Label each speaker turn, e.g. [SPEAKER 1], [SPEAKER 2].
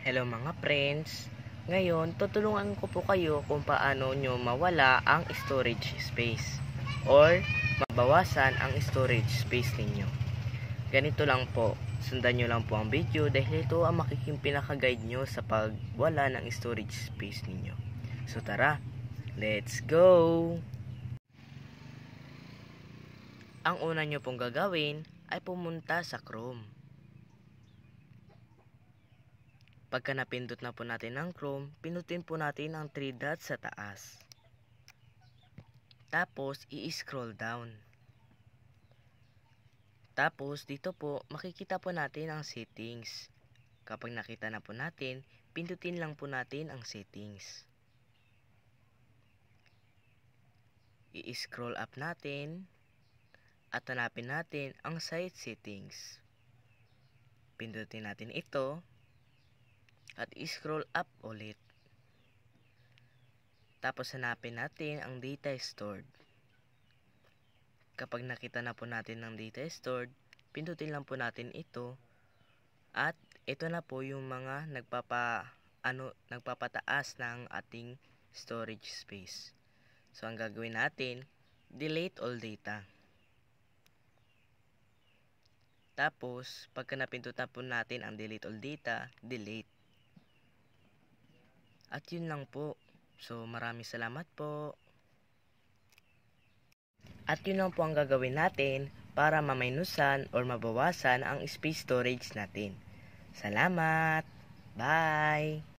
[SPEAKER 1] Hello mga friends! Ngayon, tutulungan ko po kayo kung paano nyo mawala ang storage space or mabawasan ang storage space ninyo. Ganito lang po, sundan nyo lang po ang video dahil ito ang makiking pinaka-guide nyo sa pagwala ng storage space ninyo. So tara, let's go! Ang una nyo pong gagawin ay pumunta sa Chrome. Pagka napindot na po natin ang Chrome, pinutin po natin ang 3 dots sa taas. Tapos, i-scroll down. Tapos, dito po, makikita po natin ang settings. Kapag nakita na po natin, pindutin lang po natin ang settings. I-scroll up natin at hanapin natin ang site settings. Pindutin natin ito. At i-scroll up ulit. Tapos hanapin natin ang data stored. Kapag nakita na po natin ang data stored, pindutin lang po natin ito. At ito na po yung mga nagpapataas ng ating storage space. So ang gagawin natin, delete all data. Tapos, pagka napindot na po natin ang delete all data, delete. At yun lang po. So maraming salamat po. At yun lang po ang gagawin natin para mamainusan or mabawasan ang space storage natin. Salamat! Bye!